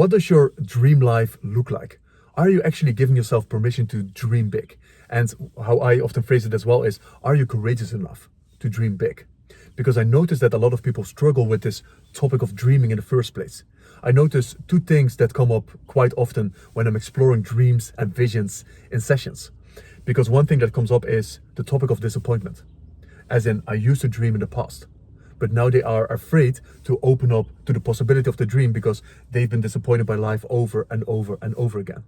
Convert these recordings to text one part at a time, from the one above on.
what does your dream life look like? Are you actually giving yourself permission to dream big? And how I often phrase it as well is, are you courageous enough to dream big? Because I notice that a lot of people struggle with this topic of dreaming in the first place. I notice two things that come up quite often when I'm exploring dreams and visions in sessions. Because one thing that comes up is the topic of disappointment. As in, I used to dream in the past, but now they are afraid to open up to the possibility of the dream because they've been disappointed by life over and over and over again.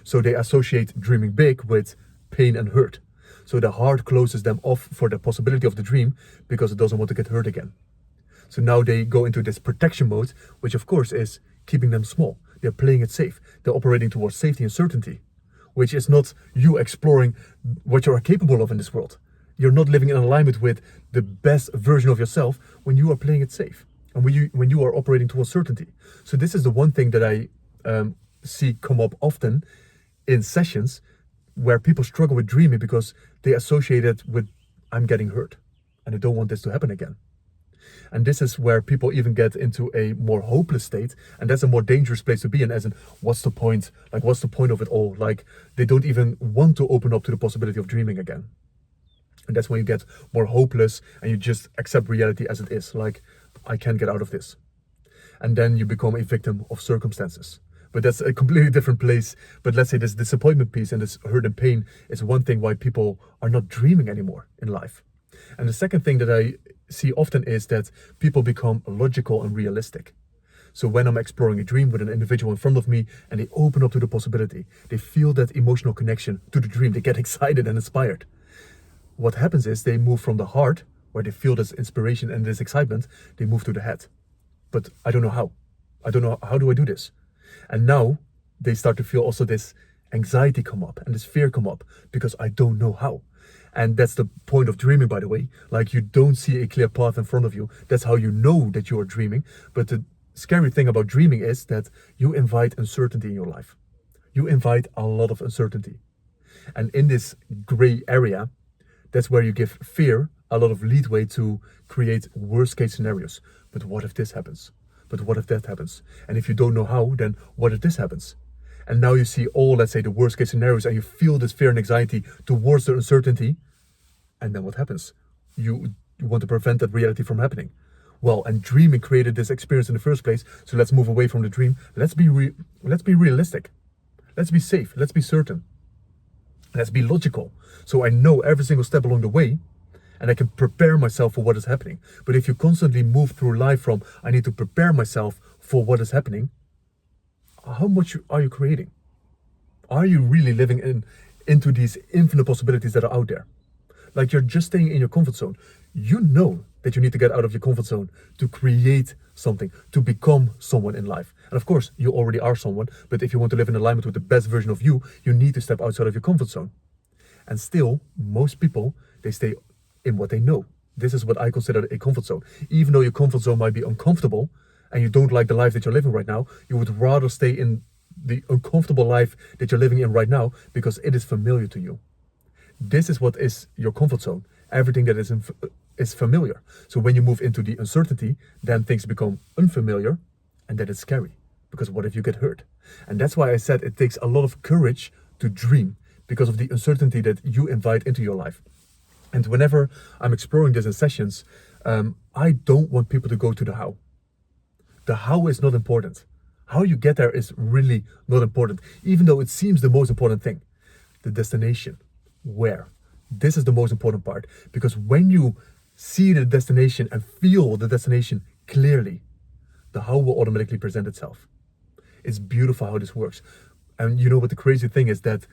So they associate dreaming big with pain and hurt. So the heart closes them off for the possibility of the dream because it doesn't want to get hurt again. So now they go into this protection mode, which of course is keeping them small. They're playing it safe. They're operating towards safety and certainty, which is not you exploring what you are capable of in this world. You're not living in alignment with the best version of yourself when you are playing it safe and when you are operating towards certainty. So this is the one thing that I see come up often in sessions where people struggle with dreaming because they associate it with, I'm getting hurt and I don't want this to happen again. And this is where people even get into a more hopeless state, and that's a more dangerous place to be in, as in, what's the point? Like, what's the point of it all? Like, they don't even want to open up to the possibility of dreaming again. And that's when you get more hopeless and you just accept reality as it is. Like, I can't get out of this. And then you become a victim of circumstances. But that's a completely different place. But let's say this disappointment piece and this hurt and pain is one thing why people are not dreaming anymore in life. And the second thing that I see often is that people become logical and realistic. So when I'm exploring a dream with an individual in front of me and they open up to the possibility, they feel that emotional connection to the dream, they get excited and inspired. What happens is they move from the heart, where they feel this inspiration and this excitement, they move to the head. But I don't know how. I don't know, how do I do this? And now they start to feel also this anxiety come up and this fear come up because I don't know how. And that's the point of dreaming, by the way. Like, you don't see a clear path in front of you. That's how you know that you are dreaming. But the scary thing about dreaming is that you invite uncertainty in your life. You invite a lot of uncertainty. And in this gray area, that's where you give fear a lot of leeway to create worst case scenarios. But what if this happens? But what if that happens? And if you don't know how, then what if this happens? And now you see all, let's say, the worst case scenarios and you feel this fear and anxiety towards the uncertainty. And then what happens? You want to prevent that reality from happening. Well, and dreaming created this experience in the first place. So let's move away from the dream. Let's be realistic. Let's be safe. Let's be certain. Let's be logical. So I know every single step along the way and I can prepare myself for what is happening. But if you constantly move through life from, I need to prepare myself for what is happening, how much are you creating? Are you really living into these infinite possibilities that are out there? Like, you're just staying in your comfort zone. You know that you need to get out of your comfort zone to create something, to become someone in life. And of course, you already are someone, but if you want to live in alignment with the best version of you, you need to step outside of your comfort zone. And still, most people, they stay in what they know. This is what I consider a comfort zone. Even though your comfort zone might be uncomfortable and you don't like the life that you're living right now, you would rather stay in the uncomfortable life that you're living in right now because it is familiar to you. This is what is your comfort zone. Everything that is familiar. So when you move into the uncertainty, then things become unfamiliar, and that is scary. Because what if you get hurt? And that's why I said it takes a lot of courage to dream, because of the uncertainty that you invite into your life. And whenever I'm exploring this in sessions, I don't want people to go to the how. The how is not important. How you get there is really not important, even though it seems the most important thing. The destination. Where? This is the most important part, because when you see the destination and feel the destination clearly, the how will automatically present itself. It's beautiful how this works. And you know what the crazy thing is, that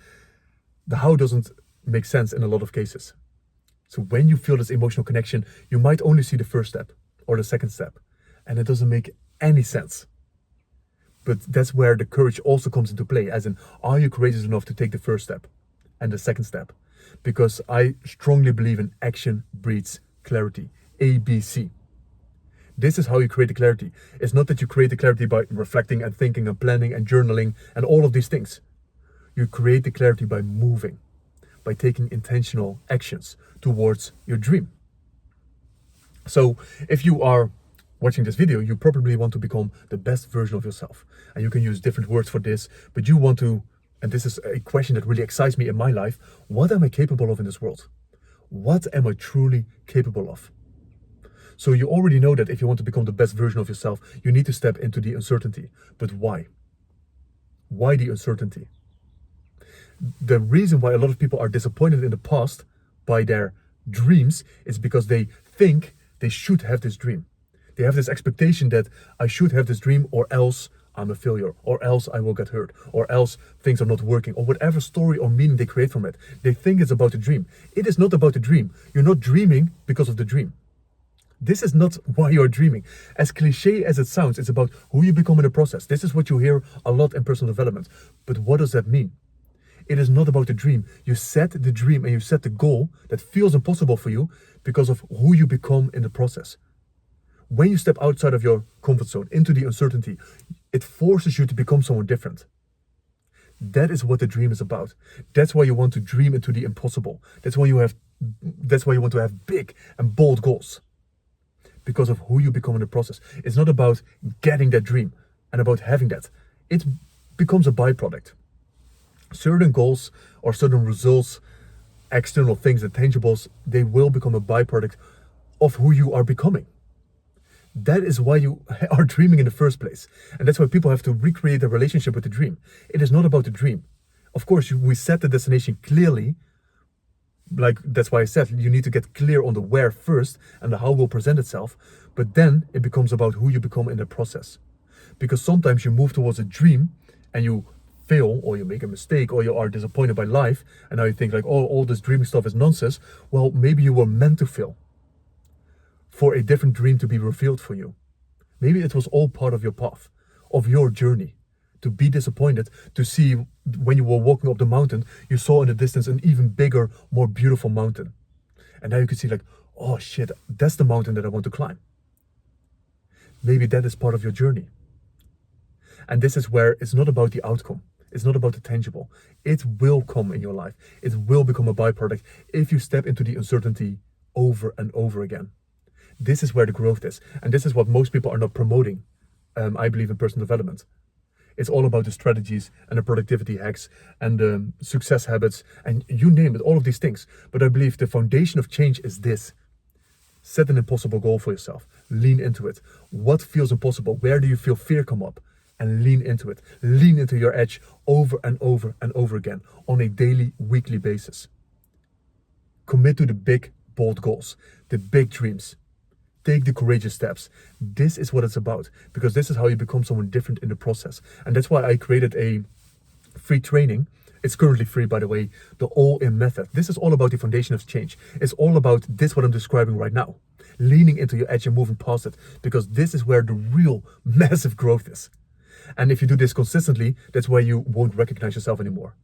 the how doesn't make sense in a lot of cases. So when you feel this emotional connection, you might only see the first step or the second step, and it doesn't make any sense. But that's where the courage also comes into play, as in, are you courageous enough to take the first step and the second step? Because I strongly believe in action breeds clarity. ABC. This is how you create the clarity. It's not that you create the clarity by reflecting and thinking and planning and journaling and all of these things. You create the clarity by moving, by taking intentional actions towards your dream. So if you are watching this video, you probably want to become the best version of yourself. And you can use different words for this, but you want to, and this is a question that really excites me in my life, what am I capable of in this world? What am I truly capable of? So you already know that if you want to become the best version of yourself, you need to step into the uncertainty. But why? Why the uncertainty? The reason why a lot of people are disappointed in the past by their dreams is because they think they should have this dream. They have this expectation that I should have this dream or else I'm a failure, or else I will get hurt, or else things are not working, or whatever story or meaning they create from it. They think it's about the dream. It is not about the dream. You're not dreaming because of the dream. This is not why you're dreaming. As cliche as it sounds, it's about who you become in the process. This is what you hear a lot in personal development. But what does that mean? It is not about the dream. You set the dream and you set the goal that feels impossible for you because of who you become in the process. When you step outside of your comfort zone into the uncertainty, it forces you to become someone different. That is what the dream is about. That's why you want to dream into the impossible. That's why you want to have big and bold goals. Because of who you become in the process. It's not about getting that dream and about having that. It becomes a byproduct. Certain goals or certain results, external things, the tangibles, they will become a byproduct of who you are becoming. That is why you are dreaming in the first place. And that's why people have to recreate a relationship with the dream. It is not about the dream. Of course, we set the destination clearly. Like, that's why I said you need to get clear on the where first and the how will present itself. But then it becomes about who you become in the process. Because sometimes you move towards a dream and you fail, or you make a mistake, or you are disappointed by life. And now you think like, oh, all this dreaming stuff is nonsense. Well, maybe you were meant to fail for a different dream to be revealed for you. Maybe it was all part of your path, of your journey. To be disappointed, to see when you were walking up the mountain, you saw in the distance an even bigger, more beautiful mountain. And now you can see like, oh shit, that's the mountain that I want to climb. Maybe that is part of your journey. And this is where it's not about the outcome. It's not about the tangible. It will come in your life. It will become a byproduct if you step into the uncertainty over and over again. This is where the growth is. And this is what most people are not promoting, I believe, in personal development. It's all about the strategies and the productivity hacks and the success habits and you name it, all of these things. But I believe the foundation of change is this. Set an impossible goal for yourself. Lean into it. What feels impossible? Where do you feel fear come up? And lean into it. Lean into your edge over and over and over again on a daily, weekly basis. Commit to the big, bold goals, the big dreams. Take the courageous steps. This is what it's about, because this is how you become someone different in the process. And that's why I created a free training. It's currently free, by the way, the all-in method. This is all about the foundation of change. It's all about this, what I'm describing right now. Leaning into your edge and moving past it, because this is where the real massive growth is. And if you do this consistently, that's why you won't recognize yourself anymore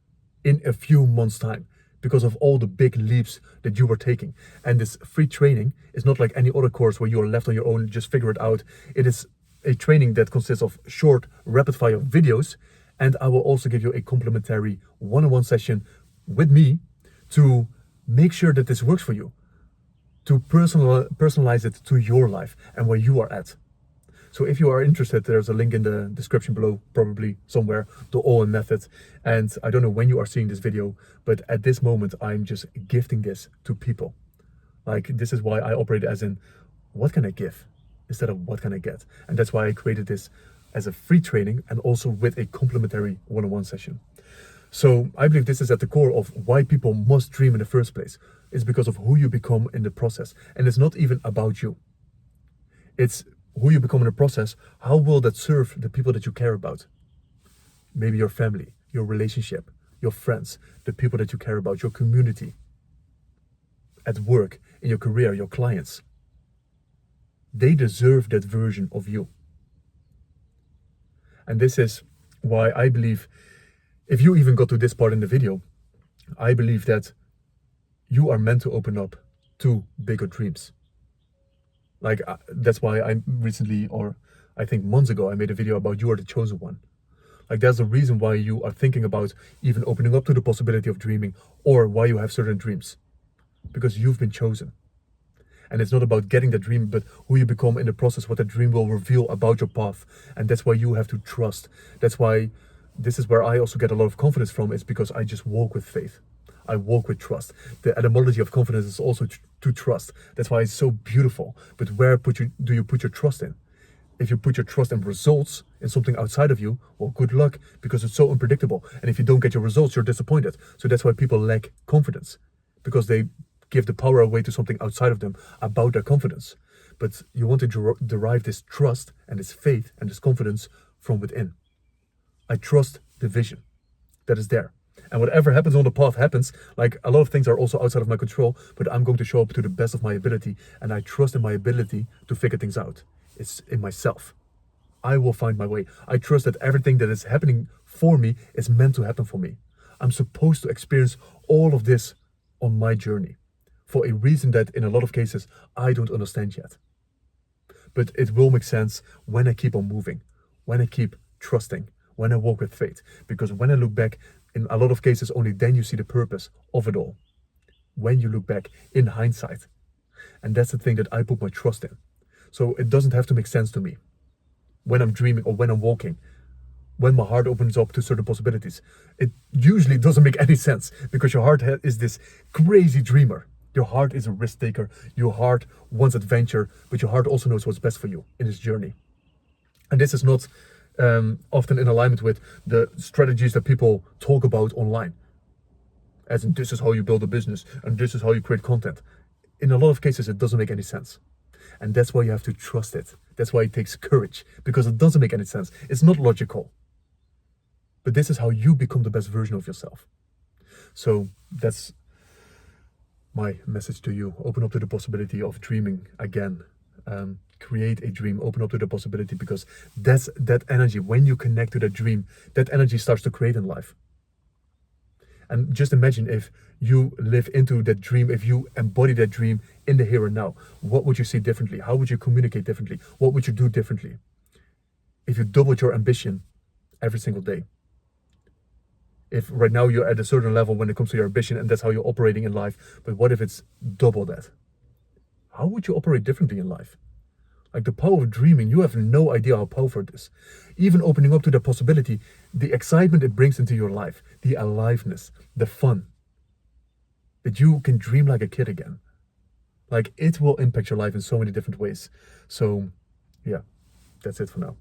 in a few months' time, because of all the big leaps that you were taking. And this free training is not like any other course where you are left on your own, just figure it out. It is a training that consists of short, rapid-fire videos. And I will also give you a complimentary one-on-one session with me to make sure that this works for you, to personalize it to your life and where you are at. So if you are interested, there's a link in the description below, probably somewhere, the all-in method. And I don't know when you are seeing this video, but at this moment, I'm just gifting this to people. Like, this is why I operate as in, what can I give instead of what can I get? And that's why I created this as a free training and also with a complimentary one-on-one session. So I believe this is at the core of why people must dream in the first place. It's because of who you become in the process. And it's not even about you. It's who you become in the process. How will that serve the people that you care about? Maybe your family, your relationship, your friends, the people that you care about, your community, at work, in your career, your clients. They deserve that version of you. And this is why I believe, if you even got to this part in the video, I believe that you are meant to open up to bigger dreams. Like, that's why I recently, or I think months ago, I made a video about you are the chosen one. Like, there's a reason why you are thinking about even opening up to the possibility of dreaming, or why you have certain dreams. Because you've been chosen. And it's not about getting the dream, but who you become in the process, what the dream will reveal about your path. And that's why you have to trust. That's why this is where I also get a lot of confidence from, is because I just walk with faith. I walk with trust. The etymology of confidence is also to trust. That's why it's so beautiful. But where do you put your trust in? If you put your trust in results, in something outside of you, well, good luck, because it's so unpredictable. And if you don't get your results, you're disappointed. So that's why people lack confidence, because they give the power away to something outside of them about their confidence. But you want to derive this trust and this faith and this confidence from within. I trust the vision that is there. And whatever happens on the path happens. Like, a lot of things are also outside of my control, but I'm going to show up to the best of my ability. And I trust in my ability to figure things out. It's in myself. I will find my way. I trust that everything that is happening for me is meant to happen for me. I'm supposed to experience all of this on my journey for a reason that in a lot of cases I don't understand yet. But it will make sense when I keep on moving, when I keep trusting, when I walk with faith. Because when I look back, in a lot of cases, only then you see the purpose of it all. When you look back in hindsight. And that's the thing that I put my trust in. So it doesn't have to make sense to me when I'm dreaming or when I'm walking, when my heart opens up to certain possibilities. It usually doesn't make any sense, because your heart is this crazy dreamer. Your heart is a risk taker. Your heart wants adventure, but your heart also knows what's best for you in this journey. And this is not often in alignment with the strategies that people talk about online. As in, this is how you build a business and this is how you create content. In a lot of cases, it doesn't make any sense. And that's why you have to trust it. That's why it takes courage, because it doesn't make any sense. It's not logical. But this is how you become the best version of yourself. So that's my message to you. Open up to the possibility of dreaming again. Create a dream, open up to the possibility, because that's that energy. When you connect to that dream, that energy starts to create in life. And just imagine if you live into that dream, if you embody that dream in the here and now, what would you see differently? How would you communicate differently? What would you do differently? If you doubled your ambition every single day. If right now you're at a certain level when it comes to your ambition and that's how you're operating in life, but what if it's double that? How would you operate differently in life? Like, the power of dreaming, you have no idea how powerful it is. Even opening up to the possibility, the excitement it brings into your life, the aliveness, the fun, that you can dream like a kid again. Like, it will impact your life in so many different ways. So, yeah, that's it for now.